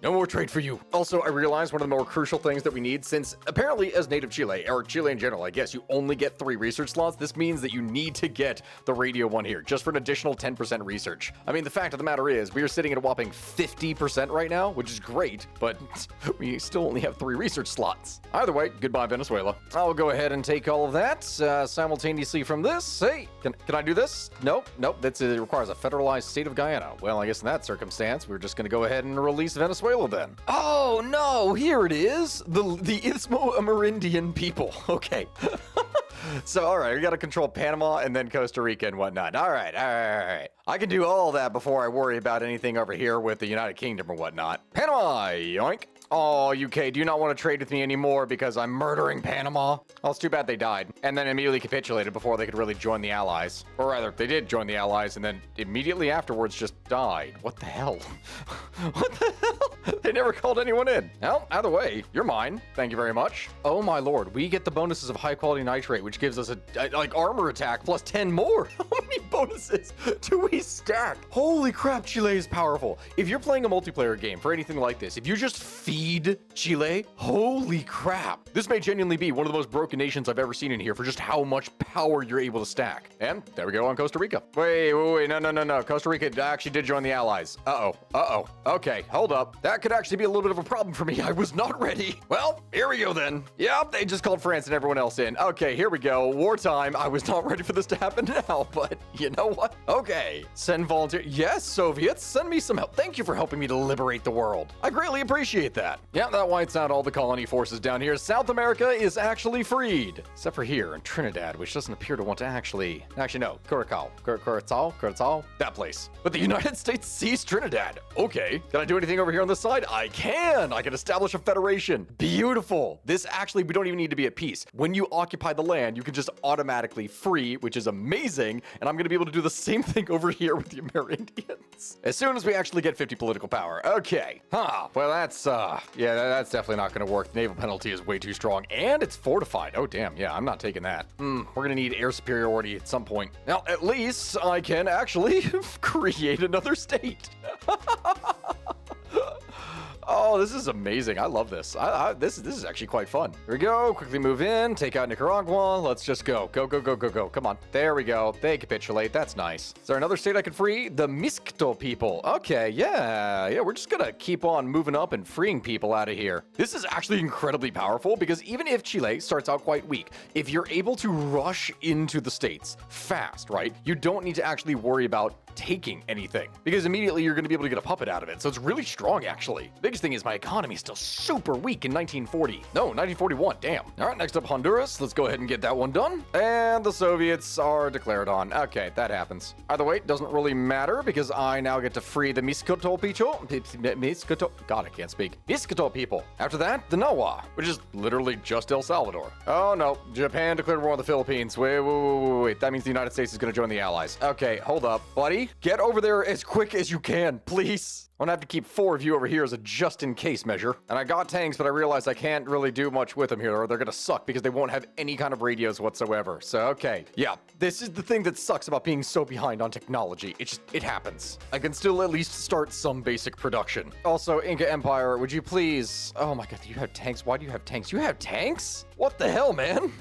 No more trade for you. Also, I realized one of the more crucial things that we need, since apparently as native Chile, or Chile in general, I guess you only get 3 research slots. This means that you need to get the radio one here, just for an additional 10% research. I mean, the fact of the matter is, we are sitting at a whopping 50% right now, which is great, but we still only have 3 research slots. Either way, goodbye Venezuela. I'll go ahead and take all of that simultaneously from this. Hey, can I do this? Nope, it requires a federalized state of Guyana. Well, I guess in that circumstance, we're just gonna go ahead and release Venezuela then. Oh, no, here it is. The Istmo-Amerindian people. Okay. So, all right, we got to control Panama and then Costa Rica and whatnot. All right. I can do all that before I worry about anything over here with the United Kingdom or whatnot. Panama, yoink. Oh, UK, do you not want to trade with me anymore because I'm murdering Panama? Well, it's too bad they died and then immediately capitulated before they could really join the Allies. Or rather, they did join the Allies and then immediately afterwards just died. What the hell? What the hell? They never called anyone in. Well, either way, you're mine. Thank you very much. Oh my lord, we get the bonuses of high quality nitrate, which gives us like armor attack plus 10 more. How many bonuses do we stack? Holy crap, Chile is powerful. If you're playing a multiplayer game for anything like this, if you just feed defeated Chile? Holy crap. This may genuinely be one of the most broken nations I've ever seen in here for just how much power you're able to stack. And there we go on Costa Rica. Wait, no. Costa Rica actually did join the Allies. Uh-oh. Okay, hold up. That could actually be a little bit of a problem for me. I was not ready. Well, here we go then. Yep, they just called France and everyone else in. Okay, here we go. Wartime. I was not ready for this to happen now, but you know what? Okay. Send volunteer. Yes, Soviets, send me some help. Thank you for helping me to liberate the world. I greatly appreciate that. Yeah, that wipes out all the colony forces down here. South America is actually freed. Except for here in Trinidad, which doesn't appear to want to actually no, Curacao, that place. But the United States seized Trinidad. Okay, can I do anything over here on this side? I can establish a federation. Beautiful. This actually, we don't even need to be at peace. When you occupy the land, you can just automatically free, which is amazing. And I'm gonna be able to do the same thing over here with the Amerindians. As soon as we actually get 50 political power. Okay. Well, that's, yeah, that's definitely not gonna work. The naval penalty is way too strong and it's fortified. Oh, damn. Yeah, I'm not taking that. We're gonna need air superiority at some point. Now, at least I can actually create another state. Oh, this is amazing. I love this. This is actually quite fun. Here we go. Quickly move in. Take out Nicaragua. Let's just go. Go. Come on. There we go. They capitulate. That's nice. Is there another state I can free? The Mixto people. Okay, yeah. We're just gonna keep on moving up and freeing people out of here. This is actually incredibly powerful because even if Chile starts out quite weak, if you're able to rush into the states fast, right? You don't need to actually worry about taking anything because immediately you're going to be able to get a puppet out of it. So it's really strong, actually. Biggest thing is my economy is still super weak in 1940. No, 1941. Damn. All right, next up Honduras. Let's go ahead and get that one done. And the Soviets are declared on. Okay, that happens. Either way, it doesn't really matter because I now get to free the Mixcoto people. God, I can't speak. Mixcoto people. After that, the Nawa, which is literally just El Salvador. Oh no, Japan declared war on the Philippines. Wait. That means the United States is going to join the Allies. Okay, hold up, buddy. Get over there as quick as you can, please. I'm gonna have to keep 4 of you over here as a just-in-case measure. And I got tanks, but I realized I can't really do much with them here, or they're gonna suck because they won't have any kind of radios whatsoever. So, okay. Yeah, this is the thing that sucks about being so behind on technology. It happens. I can still at least start some basic production. Also, Inca Empire, would you please... Oh my god, you have tanks? Why do you have tanks? You have tanks? What the hell, man?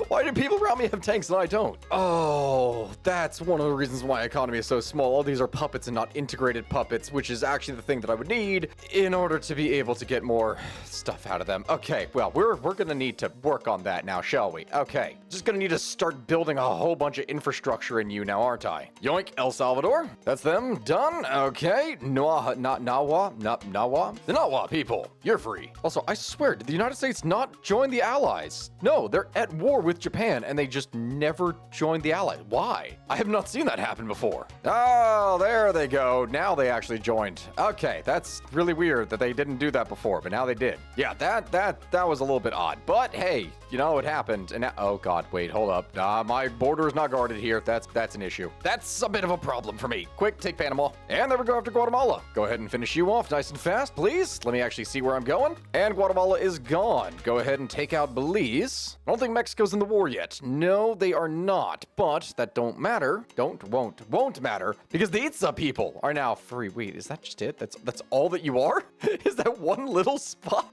Why do people around me have tanks and I don't? Oh, that's one of the reasons why my economy is so small. All these are puppets and not integrated puppets, which is actually the thing that I would need in order to be able to get more stuff out of them. Okay, well, we're gonna need to work on that now, shall we? Okay, just gonna need to start building a whole bunch of infrastructure in you now, aren't I? Yoink, El Salvador. That's them. Done. Okay. Nawa. The Nawa people. You're free. Also, I swear, did the United States not join the Allies? No, they're at war with Japan and they just never joined the Allies. Why? I have not seen that happen before. Oh, there they go. Now they actually joined. Okay, that's really weird that they didn't do that before, but now they did. Yeah, that was a little bit odd. But hey, you know, it happened. And now, oh god, wait, hold up. My border is not guarded here. That's an issue. That's a bit of a problem for me. Quick, take Panama. And there we go after Guatemala. Go ahead and finish you off nice and fast, please. Let me actually see where I'm going. And Guatemala is gone. Go ahead and take out Belize. I don't think Mexico's in the war yet. No, they are not. But that don't matter. Won't matter because the Itza people are now free. Wait, is that just it? That's all that you are? Is that one little spot?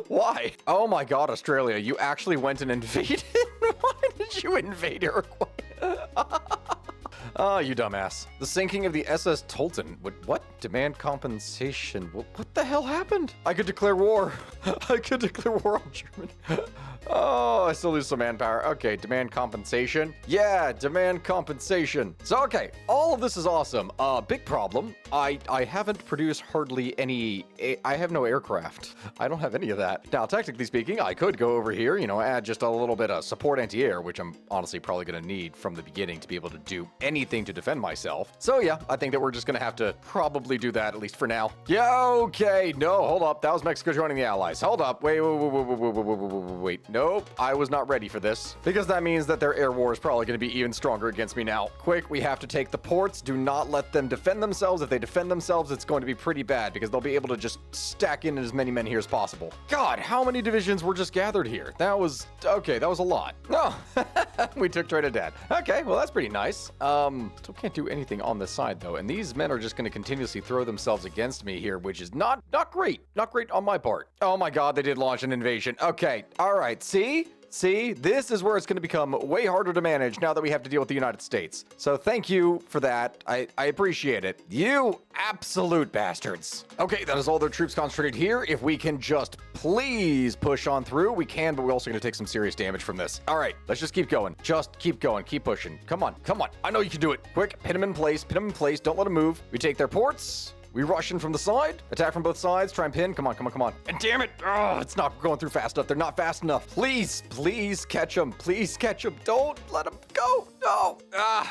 Why? Oh my god, Australia, you actually went and invaded? Why did you invade Uruguay? Ah, you dumbass. The sinking of the SS Tolton. What? Demand compensation. What the hell happened? I could declare war. I could declare war on Germany. Oh, I still lose some manpower. Okay, demand compensation. Yeah, demand compensation. So, okay, all of this is awesome. Big problem. I haven't produced hardly any... I have no aircraft. I don't have any of that. Now, technically speaking, I could go over here, you know, add just a little bit of support anti-air, which I'm honestly probably going to need from the beginning to be able to do anything to defend myself. So, yeah, I think that we're just going to have to probably do that, at least for now. Yeah, okay. No, hold up. That was Mexico joining the Allies. Hold up. Wait. Nope, I was not ready for this because that means that their air war is probably going to be even stronger against me now. Quick, we have to take the ports. Do not let them defend themselves. If they defend themselves, it's going to be pretty bad because they'll be able to just stack in as many men here as possible. God, how many divisions were just gathered here? That was, okay, that was a lot. No, we took Trinidad. Okay, well, that's pretty nice. Still can't do anything on this side, though. And these men are just going to continuously throw themselves against me here, which is not great. Not great on my part. Oh my god, they did launch an invasion. Okay, all right, see? See, this is where it's going to become way harder to manage now that we have to deal with the United States. So thank you for that. I appreciate it. You absolute bastards. Okay, that is all their troops concentrated here. If we can just please push on through, we can, but we're also going to take some serious damage from this. All right, let's just keep going. Just keep going. Keep pushing. Come on. Come on. I know you can do it. Quick, pin them in place. Pin them in place. Don't let them move. We take their ports. We rush in from the side, attack from both sides, try and pin. Come on, come on, come on. And damn it, oh, it's not going through fast enough. They're not fast enough. Please, please catch them. Please catch them. Don't let them go. No.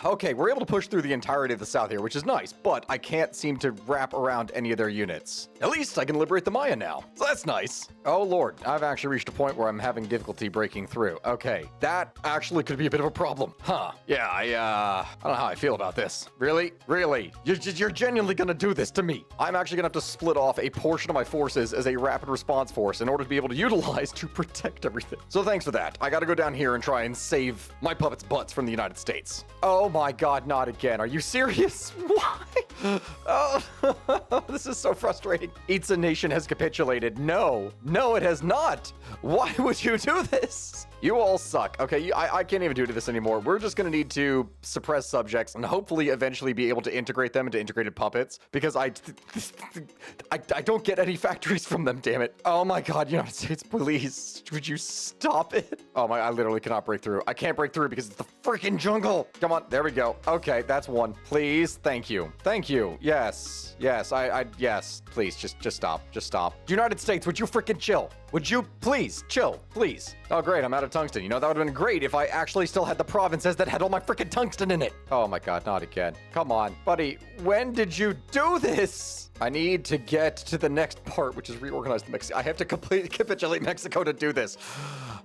Okay, we're able to push through the entirety of the south here, which is nice, but I can't seem to wrap around any of their units. At least I can liberate the Maya now. So that's nice. Oh, Lord, I've actually reached a point where I'm having difficulty breaking through. Okay, that actually could be a bit of a problem. Huh. Yeah, I don't know how I feel about this. Really? Really? You're genuinely gonna do this to me? I'm actually gonna have to split off a portion of my forces as a rapid response force in order to be able to utilize to protect everything. So thanks for that. I gotta go down here and try and save my puppets' butts from the United States. Oh my god, not again. Are you serious? Why? Oh, this is so frustrating. It's a nation has capitulated. No, it has not. Why would you do this? You all suck. Okay, I can't even do this anymore. We're just gonna need to suppress subjects and hopefully eventually be able to integrate them into integrated puppets because I don't get any factories from them, damn it. Oh my god, United States, please, would you stop it? Oh my, I literally cannot break through. I can't break through because it's the freaking jungle. Come on, there we go. Okay, that's one. Please, thank you. Thank you. Yes, yes, yes, please, just stop, just stop. United States, would you freaking chill? Would you please chill, please? Oh great, I'm out of tungsten. You know, that would have been great if I actually still had the provinces that had all my freaking tungsten in it. Oh my god, not again. Come on, buddy, when did you do this? I need to get to the next part, which is reorganize the Mexico. I have to completely capitulate Mexico to do this.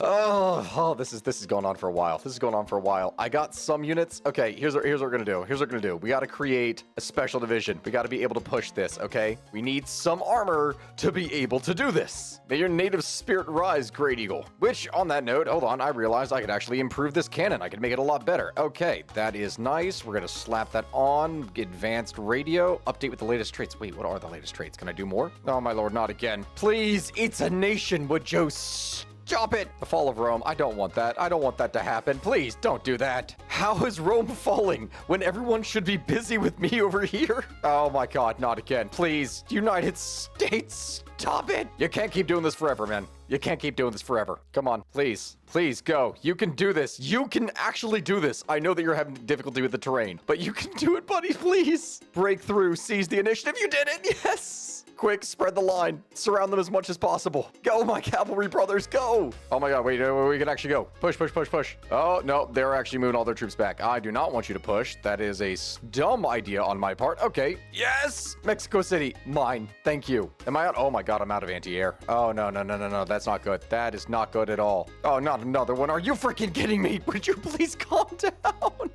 Oh, this is going on for a while. This is going on for a while. I got some units. Okay, here's what we're gonna do. Here's what we're gonna do. We gotta create a special division. We gotta be able to push this, okay? We need some armor to be able to do this. May your native spirit rise, Great Eagle. Which, on that note, hold on, I realized I could actually improve this cannon. I could make it a lot better. Okay, that is nice. We're gonna slap that on. Advanced radio. Update with the latest traits. Wait, what are the latest traits? Can I do more? Oh my lord, not again. Please, it's a nation, would you stop it? The fall of Rome. I don't want that. I don't want that to happen. Please, don't do that. How is Rome falling when everyone should be busy with me over here? Oh my god, not again. Please, United States, stop it. You can't keep doing this forever, man. You can't keep doing this forever. Come on, please. Please, go. You can do this. You can actually do this. I know that you're having difficulty with the terrain, but you can do it, buddy, please. Break through. Seize the initiative. You did it. Yes. Quick, spread the line. Surround them as much as possible. Go, my cavalry brothers, go. Oh my god, wait, we can actually go. Push, push, push, push. Oh, no, they're actually moving all their troops back. I do not want you to push. That is a dumb idea on my part. Okay, yes. Mexico City, mine. Thank you. Am I out? Oh my god, I'm out of anti-air. Oh, no, no, no, no, no. That's not good. That is not good at all. Oh, not another one. Are you freaking kidding me? Would you please calm down?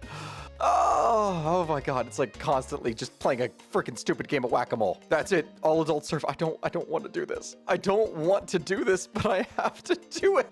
Oh my god, it's like constantly just playing a freaking stupid game of whack-a-mole. That's it. All adult surf. I don't want to do this. I don't want to do this, but I have to do it.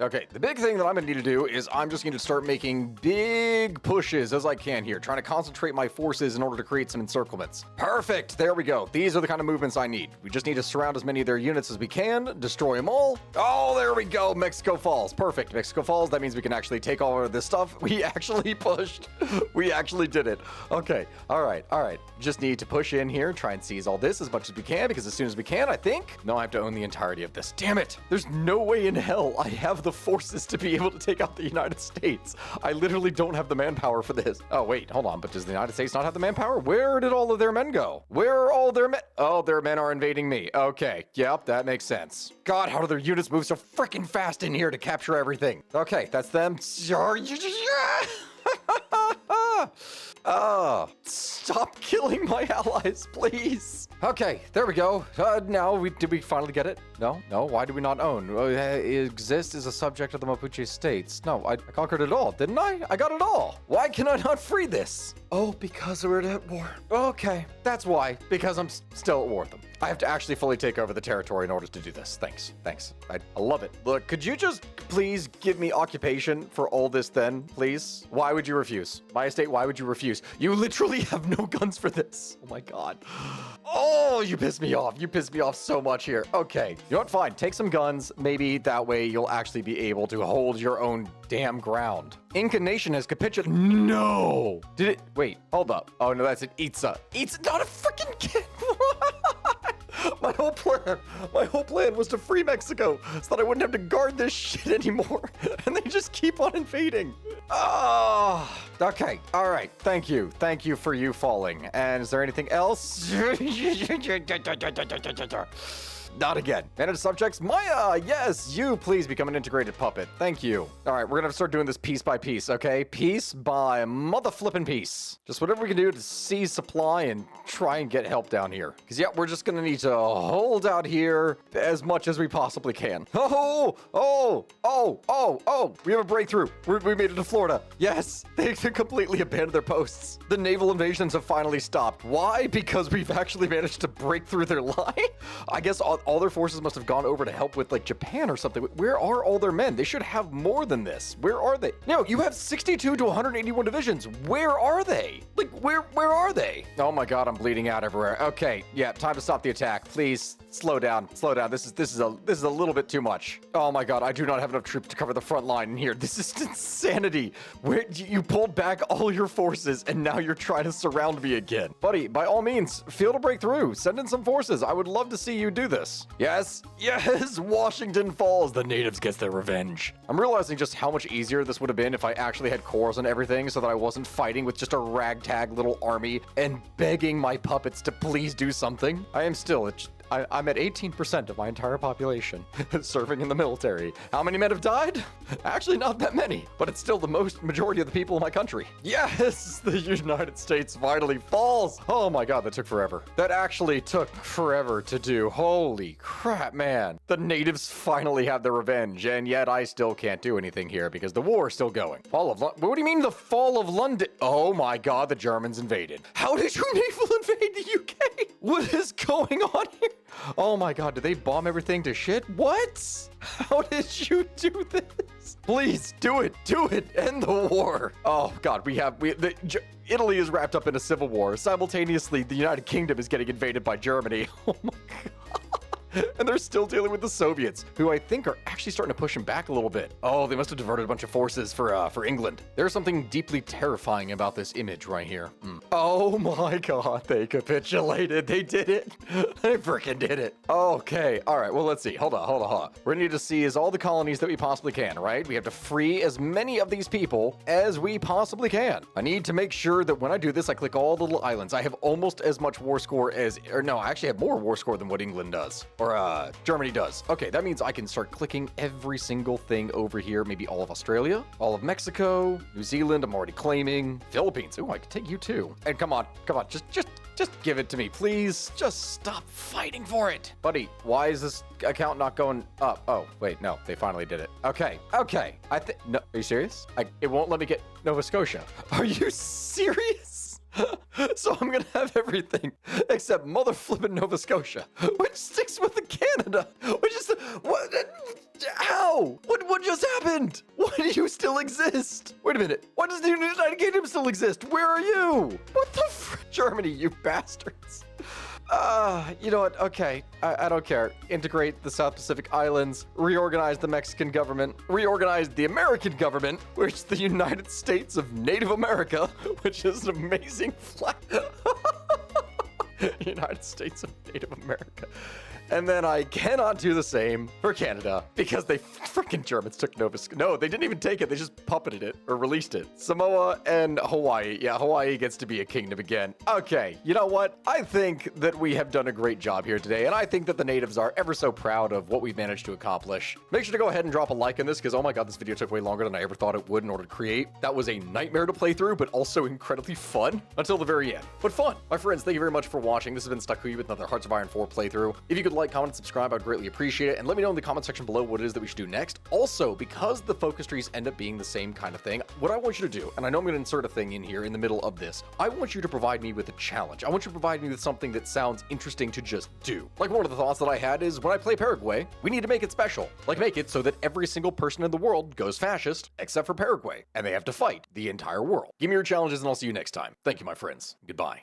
Okay, the big thing that I'm gonna need to do is I'm just going to start making big pushes as I can here, trying to concentrate my forces in order to create some encirclements. Perfect. There we go. These are the kind of movements I need. We just need to surround as many of their units as we can, destroy them all. Oh, there we go. Mexico Falls. Perfect. Mexico Falls. That means we can actually take all of this stuff. We actually pushed. We actually did it. Okay. All right. All right. Just need to push in here, try and seize all this as much as we can, because as soon as we can, I think. No, I have to own the entirety of this. Damn it. There's no way in hell I have the forces to be able to take out the United States. I literally don't have the manpower for this. Oh, wait. Hold on. But does the United States not have the manpower? Where did all of their men go? Where are all their men? Oh, their men are invading me. Okay. Yep. That makes sense. God, how do their units move so freaking fast in here to capture everything? Okay. That's them. Stop killing my allies, please. Okay, there we go. Now, did we finally get it? No? Why do we not own? Exist is a subject of the Mapuche states. No, I conquered it all, didn't I? I got it all. Why can I not free this? Oh, because we're at war. Okay, that's why. Because I'm still at war with them. I have to actually fully take over the territory in order to do this. Thanks. I love it. Look, could you just please give me occupation for all this then, please? Why would you refuse? My estate, why would you refuse? You literally have no guns for this. Oh my God. Oh, you pissed me off. You pissed me off so much here. Okay, you know what? Fine. Take some guns. Maybe that way you'll actually be able to hold your own damn ground. Inca Nation has capitulated. No. Did it? Wait, hold up. Oh no, that's an Itza. Itza, not a freaking kid. My whole plan was to free Mexico so that I wouldn't have to guard this shit anymore. And they just keep on invading. Oh, okay. All right. Thank you. Thank you for you falling. And is there anything else? Not again. Manage subjects. Maya, yes, you please become an integrated puppet. Thank you. All right, we're gonna start doing this piece by piece, okay? Piece by mother flipping piece. Just whatever we can do to seize supply and try and get help down here. Because, yeah, we're just gonna need to hold out here as much as we possibly can. Oh, we have a breakthrough. We made it to Florida. Yes, they completely abandoned their posts. The naval invasions have finally stopped. Why? Because we've actually managed to break through their line? I guess all their forces must have gone over to help with like Japan or something. Where are all their men? They should have more than this. Where are they? No, you have 62 to 181 divisions. Where are they? Like, where are they? Oh my God, I'm bleeding out everywhere. Okay, yeah, time to stop the attack. Please slow down. This is a little bit too much. Oh my God, I do not have enough troops to cover the front line in here. This is insanity. Where you pulled back all your forces and now you're trying to surround me again. Buddy, by all means, feel to break through. Send in some forces. I would love to see you do this. Yes, Washington falls. The natives gets their revenge. I'm realizing just how much easier this would have been if I actually had cores and everything so that I wasn't fighting with just a ragtag little army and begging my puppets to please do something. I'm at 18% of my entire population serving in the military. How many men have died? Actually, not that many, but it's still the majority of the people in my country. Yes, the United States finally falls. Oh my God, that took forever. That actually took forever to do. Holy crap, man. The natives finally have their revenge, and yet I still can't do anything here because the war is still going. What do you mean the fall of London? Oh my God, the Germans invaded. How did you naval invade the UK? What is going on here? Oh my God, did they bomb everything to shit? What? How did you do this? Please, do it. End the war. Oh God, Italy is wrapped up in a civil war. Simultaneously, the United Kingdom is getting invaded by Germany. Oh my God. And they're still dealing with the Soviets, who I think are actually starting to push them back a little bit. Oh, they must have diverted a bunch of forces for England. There's something deeply terrifying about this image right here. Oh my God, they capitulated. They did it. They freaking did it. Okay, all right, well, let's see. Hold on. We're gonna need to seize all the colonies that we possibly can, right? We have to free as many of these people as we possibly can. I need to make sure that when I do this, I click all the little islands. I have almost as much war score I actually have more war score than what England does. Or Germany does. Okay, that means I can start clicking every single thing over here. Maybe all of Australia, all of Mexico, New Zealand, I'm already claiming. Philippines, ooh, I can take you too. And come on, just give it to me, please. Just stop fighting for it. Buddy, why is this account not going up? Oh, wait, no, they finally did it. Okay. No, are you serious? It won't let me get Nova Scotia. Are you serious? So I'm gonna have everything except mother flippin' Nova Scotia, which sticks with the Canada, which is what? How? What just happened? Why do you still exist? Wait a minute. Why does the United Kingdom still exist? Where are you? What the Germany, you bastards. You know what? Okay, I don't care. Integrate the South Pacific Islands, reorganize the Mexican government, reorganize the American government, which is the United States of Native America, which is an amazing flag. United States of Native America. And then I cannot do the same for Canada because they freaking Germans took Nova Scotia. No, they didn't even take it. They just puppeted it or released it. Samoa and Hawaii. Yeah, Hawaii gets to be a kingdom again. Okay, you know what? I think that we have done a great job here today, and I think that the natives are ever so proud of what we've managed to accomplish. Make sure to go ahead and drop a like on this because, oh my god, this video took way longer than I ever thought it would in order to create. That was a nightmare to play through, but also incredibly fun until the very end. But fun. My friends, thank you very much for watching. This has been Stuckhuey with another Hearts of Iron 4 playthrough. If you could like, comment, and subscribe, I'd greatly appreciate it, and let me know in the comment section below what it is that we should do next. Also, because the focus trees end up being the same kind of thing, what I want you to do, and I know I'm going to insert a thing in here in the middle of this, I want you to provide me with a challenge. I want you to provide me with something that sounds interesting to just do. Like one of the thoughts that I had is when I play Paraguay, we need to make it special. Like make it so that every single person in the world goes fascist, except for Paraguay, and they have to fight the entire world. Give me your challenges and I'll see you next time. Thank you, my friends. Goodbye.